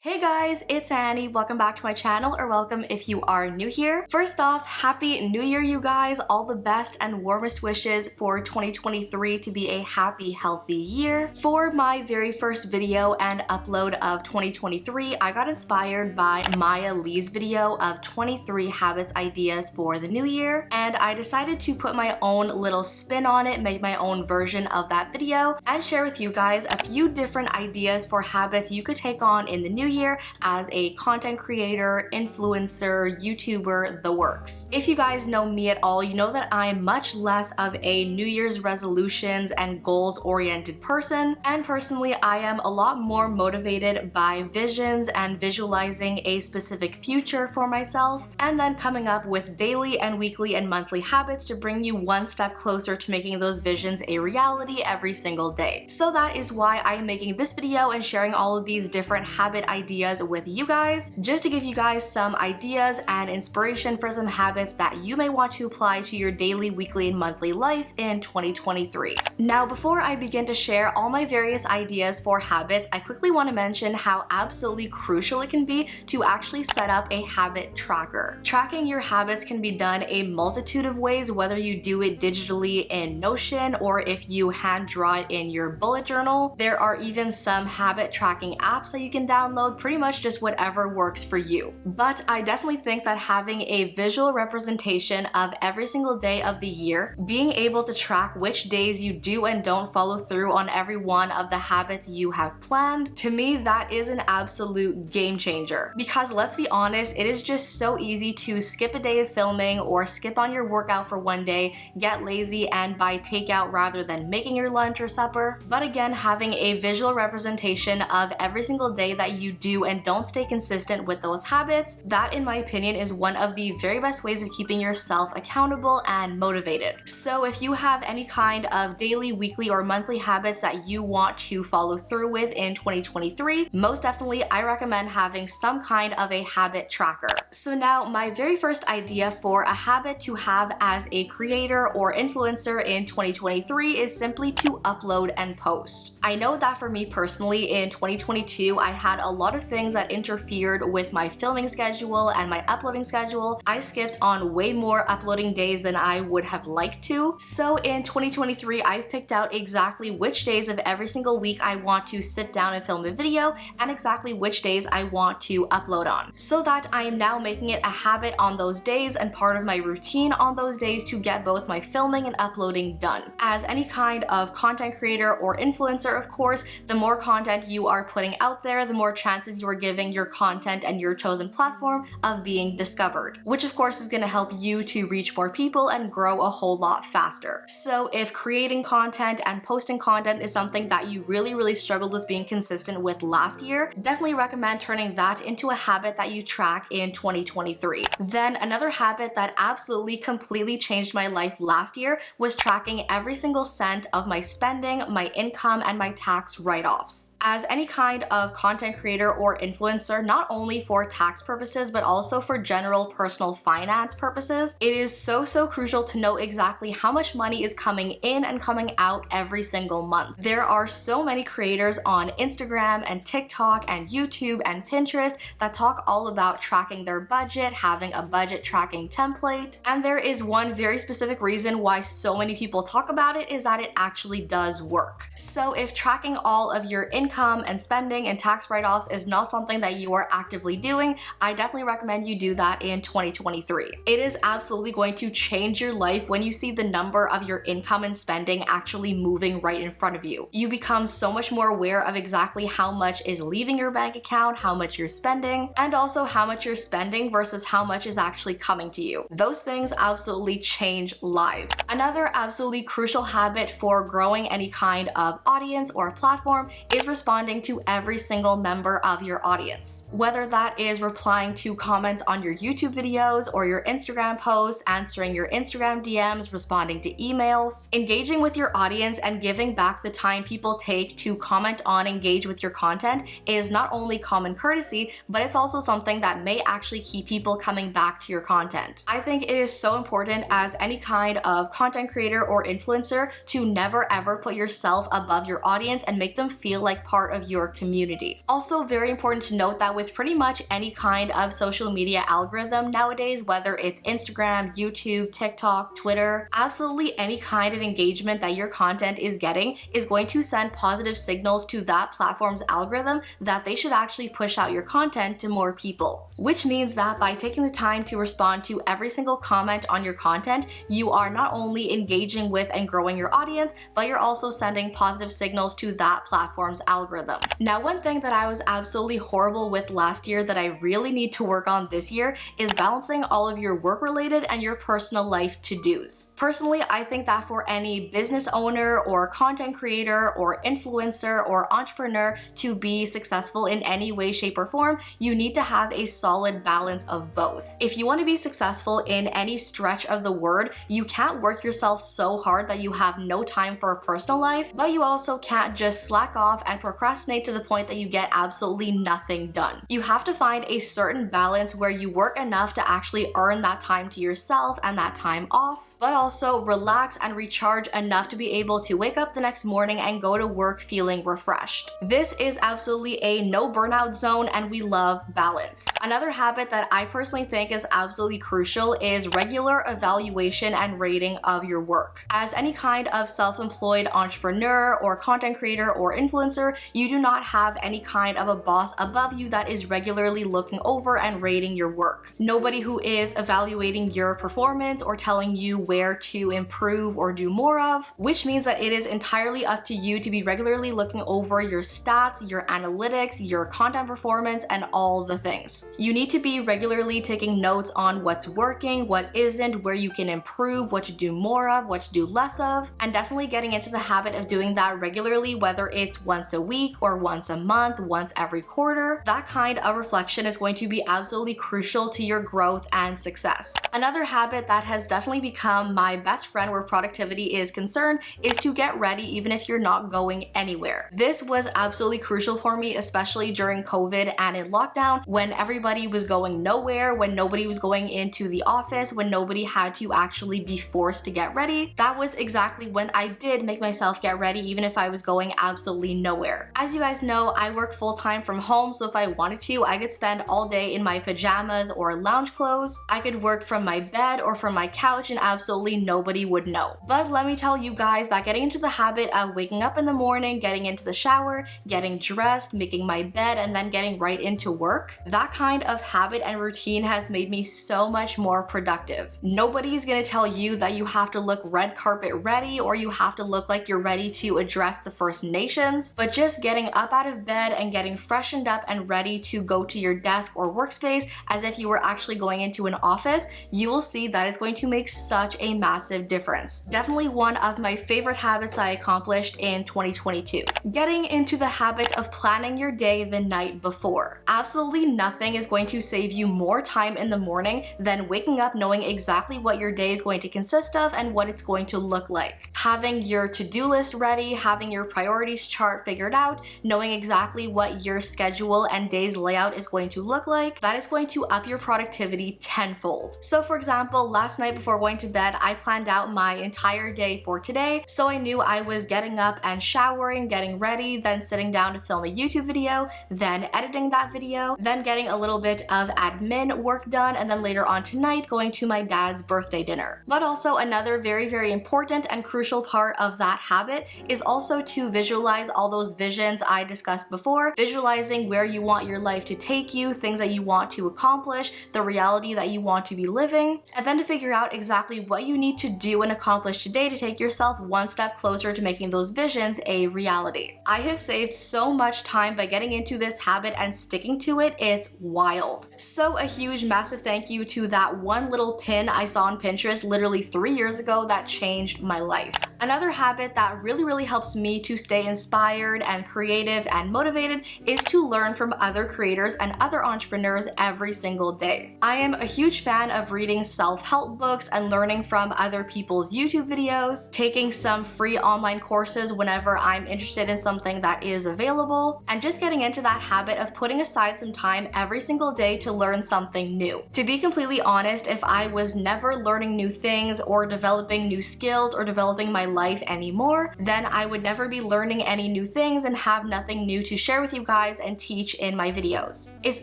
Hey guys, it's Annie. Welcome back to my channel, or welcome if you are new here. First off, Happy New Year, you guys. All the best and warmest wishes for 2023 to be a happy, healthy year. For my very first video and upload of 2023, I got inspired by Maya Lee's video of 23 habits ideas for the new year, and I decided to put my own little spin on it, make my own version of that video, and share with you guys a few different ideas for habits you could take on in the new year as a content creator, influencer, YouTuber, the works. If you guys know me at all, you know that I'm much less of a New Year's resolutions and goals oriented person, and personally I am a lot more motivated by visions and visualizing a specific future for myself, and then coming up with daily and weekly and monthly habits to bring you one step closer to making those visions a reality every single day. So that is why I am making this video and sharing all of these different habit ideas with you guys, just to give you guys some ideas and inspiration for some habits that you may want to apply to your daily, weekly, and monthly life in 2023. Now, before I begin to share all my various ideas for habits, I quickly want to mention how absolutely crucial it can be to actually set up a habit tracker. Tracking your habits can be done a multitude of ways, whether you do it digitally in Notion or if you hand draw it in your bullet journal. There are even some habit tracking apps that you can download, pretty much just whatever works for you. But I definitely think that having a visual representation of every single day of the year, being able to track which days you do and don't follow through on every one of the habits you have planned, to me that is an absolute game changer. Because let's be honest, it is just so easy to skip a day of filming or skip on your workout for one day, get lazy and buy takeout rather than making your lunch or supper. But again, having a visual representation of every single day that you do and don't stay consistent with those habits, that in my opinion is one of the very best ways of keeping yourself accountable and motivated. So if you have any kind of daily, weekly, or monthly habits that you want to follow through with in 2023, most definitely I recommend having some kind of a habit tracker. So now my very first idea for a habit to have as a creator or influencer in 2023 is simply to upload and post. I know that for me personally in 2022, I had a lot of things that interfered with my filming schedule and my uploading schedule. I skipped on way more uploading days than I would have liked to. So in 2023, I've picked out exactly which days of every single week I want to sit down and film a video, and exactly which days I want to upload on, so that I am now making it a habit on those days and part of my routine on those days to get both my filming and uploading done. As any kind of content creator or influencer, of course, the more content you are putting out there, the more chances you are giving your content and your chosen platform of being discovered, which of course is going to help you to reach more people and grow a whole lot faster. So if creating content and posting content is something that you really struggled with being consistent with last year, definitely recommend turning that into a habit that you track in 2023. Then another habit that absolutely completely changed my life last year was tracking every single cent of my spending, my income, and my tax write-offs. As any kind of content creator or influencer, not only for tax purposes but also for general personal finance purposes, it is so crucial to know exactly how much money is coming in and coming out every single month. There are so many creators on Instagram and TikTok and YouTube and Pinterest that talk all about tracking their budget, having a budget tracking template, and there is one very specific reason why so many people talk about it, is that it actually does work. So if tracking all of your income and spending and tax write-offs is not something that you are actively doing, I definitely recommend you do that in 2023. It is absolutely going to change your life when you see the number of your income and spending actually moving right in front of you. You become so much more aware of exactly how much is leaving your bank account, how much you're spending, and also how much you're spending versus how much is actually coming to you. Those things absolutely change lives. Another absolutely crucial habit for growing any kind of audience or platform is responding to every single member of your audience. Whether that is replying to comments on your YouTube videos or your Instagram posts, answering your Instagram DMs, responding to emails, engaging with your audience and giving back the time people take to comment on, engage with your content is not only common courtesy, but it's also something that may actually keep people coming back to your content. I think it is so important as any kind of content creator or influencer to never ever put yourself above your audience and make them feel like part of your community. Also, very very important to note that with pretty much any kind of social media algorithm nowadays, whether it's Instagram, YouTube, TikTok, Twitter, absolutely any kind of engagement that your content is getting is going to send positive signals to that platform's algorithm that they should actually push out your content to more people. Which means that by taking the time to respond to every single comment on your content, you are not only engaging with and growing your audience, but you're also sending positive signals to that platform's algorithm. Now, one thing that I was absolutely horrible with last year that I really need to work on this year is balancing all of your work-related and your personal life to-dos. Personally, I think that for any business owner or content creator or influencer or entrepreneur to be successful in any way, shape, or form, you need to have a solid balance of both. If you want to be successful in any stretch of the word, you can't work yourself so hard that you have no time for a personal life, but you also can't just slack off and procrastinate to the point that you get absolutely nothing done. You have to find a certain balance where you work enough to actually earn that time to yourself and that time off, but also relax and recharge enough to be able to wake up the next morning and go to work feeling refreshed. This is absolutely a no burnout zone, and we love balance. Another habit that I personally think is absolutely crucial is regular evaluation and rating of your work. As any kind of self-employed entrepreneur or content creator or influencer, you do not have any kind of a boss above you that is regularly looking over and rating your work. Nobody who is evaluating your performance or telling you where to improve or do more of, which means that it is entirely up to you to be regularly looking over your stats, your analytics, your content performance, and all the things. You need to be regularly taking notes on what's working, what isn't, where you can improve, what to do more of, what to do less of, and definitely getting into the habit of doing that regularly, whether it's once a week or once a month, once every quarter. That kind of reflection is going to be absolutely crucial to your growth and success. Another habit that has definitely become my best friend where productivity is concerned is to get ready even if you're not going anywhere. This was absolutely crucial for me, especially during COVID and in lockdown, when everybody was going nowhere, when nobody was going into the office, when nobody had to actually be forced to get ready. That was exactly when I did make myself get ready, even if I was going absolutely nowhere. As you guys know, I work full-time from home, so if I wanted to, I could spend all day in my pajamas or lounge clothes. I could work from my bed or from my couch and absolutely nobody would know. But let me tell you guys that getting into the habit of waking up in the morning, getting into the shower, getting dressed, making my bed, and then getting right into work, that kind of habit and routine has made me so much more productive. Nobody's gonna tell you that you have to look red carpet ready or you have to look like you're ready to address the First Nations, but just getting up out of bed and getting freshened up and ready to go to your desk or workspace as if you were actually going into an office, you will see that is going to make such a massive difference. Definitely one of my favorite habits that I accomplished in 2022. Getting into the habit of planning your day the night before. Absolutely nothing is going to save you more time in the morning than waking up knowing exactly what your day is going to consist of and what it's going to look like. Having your to-do list ready, having your priorities chart figured out, knowing exactly what your schedule and day's layout is going to look like, that is going to up your productivity tenfold. So for example, last night before going to bed, I planned out my entire day for today, so I knew I was getting up and showering, getting ready, then sitting down to film a YouTube video, then editing that video, then getting a little bit of admin work done, and then later on tonight going to my dad's birthday dinner. But also another very, very important and crucial part of that habit is also to visualize all those visions I discussed before, visualizing where you want your life to take you, things that you want to accomplish, the reality that you want to be living, and then to figure out exactly what you need to do and accomplish today to take yourself one step closer to making those visions a reality. I have saved so much time by getting into this habit and sticking to it, it's wild. So a huge massive thank you to that one little pin I saw on Pinterest literally 3 years ago that changed my life. Another habit that really helps me to stay inspired and creative and motivated is to learn from other creators and other entrepreneurs every single day. I am a huge fan of reading self-help books and learning from other people's YouTube videos, taking some free online courses whenever I'm interested in something that is available, and just getting into that habit of putting aside some time every single day to learn something new. To be completely honest, if I was never learning new things or developing new skills or developing my life anymore, then I would never be learning any new things and have nothing new to share with you guys and teach in my videos. It's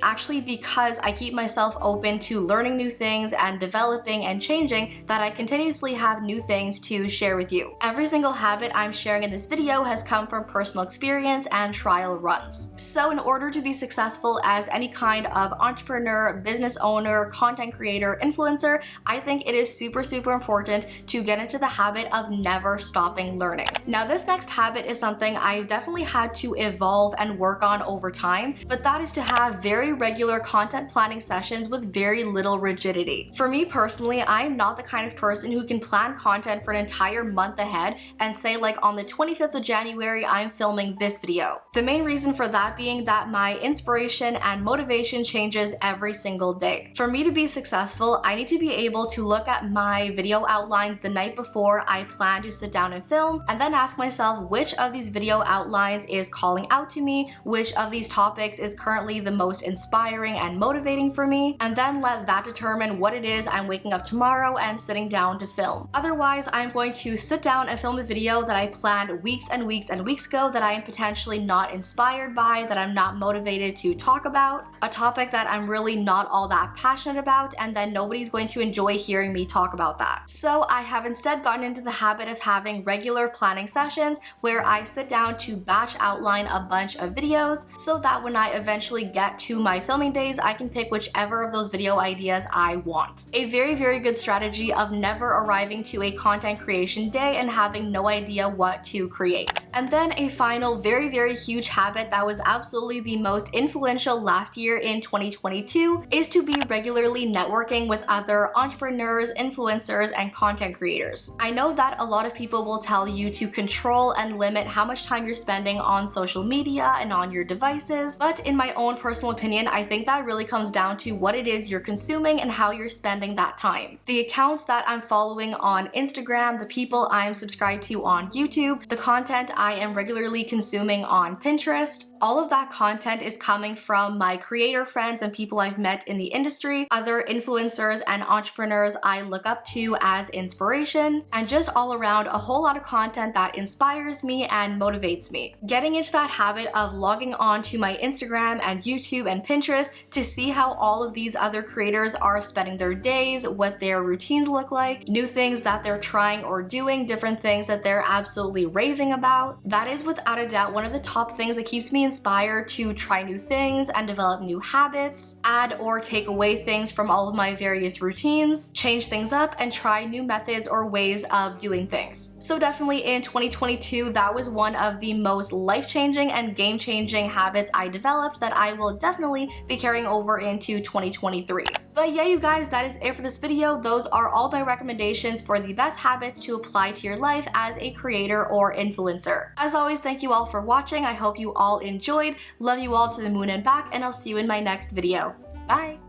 actually because I keep myself open to learning new things and developing and changing that I continuously have new things to share with you. Every single habit I'm sharing in this video has come from personal experience and trial runs. So in order to be successful as any kind of entrepreneur, business owner, content creator, influencer, I think it is super important to get into the habit of never stopping learning. Now this next habit is something I definitely had to evolve and work on over time, but that is to have very regular content planning sessions with very little rigidity. For me personally, I'm not the kind of person who can plan content for an entire month ahead and say like on the 25th of January I'm filming this video. The main reason for that being that my inspiration and motivation changes every single day. For me to be successful, I need to be able to look at my video outlines the night before I plan to sit down and film, and then ask myself which of these video outlines is calling out to me, which of these topics is currently the most inspiring and motivating for me, and then let that determine what it is I'm waking up tomorrow and sitting down to film. Otherwise, I'm going to sit down and film a video that I planned weeks and weeks and weeks ago that I am potentially not inspired by, that I'm not motivated to talk about, a topic that I'm really not all that passionate about, and then nobody's going to enjoy hearing me talk about that. So I have instead gotten into the habit of having regular planning sessions where I sit down to batch outline a bunch of videos so that when I eventually get to my filming days, I can pick whichever of those video ideas I want. A very good strategy of never arriving to a content creation day and having no idea what to create. And then a final very huge habit that was absolutely the most influential last year in 2022 is to be regularly networking with other entrepreneurs, influencers, and content creators. I know that a lot of people will tell you to control and limit how much time you're spending on social media and on your devices, but in my own personal opinion, I think that really comes down to what it is you're consuming and how you're spending that time. The accounts that I'm following on Instagram, the people I'm subscribed to on YouTube, the content I am regularly consuming on Pinterest, all of that content is coming from my creator friends and people I've met in the industry, other influencers and entrepreneurs I look up to as inspiration, and just all around a whole lot of content that inspires me and motivates me. Getting into that habit of logging on to my Instagram and YouTube and Pinterest to see how all of these other creators are spending their days, what their routines look like, new things that they're trying or doing, different things that they're absolutely raving about. That is without a doubt one of the top things that keeps me inspired to try new things and develop new habits, add or take away things from all of my various routines, change things up, and try new methods or ways of doing things. So definitely in 2022, that was one of the most life-changing and game-changing habits I developed that I will definitely be carrying over into 2023. But yeah, you guys, that is it for this video. Those are all my recommendations for the best habits to apply to your life as a creator or influencer. As always, thank you all for watching. I hope you all enjoyed. Love you all to the moon and back, and I'll see you in my next video. Bye!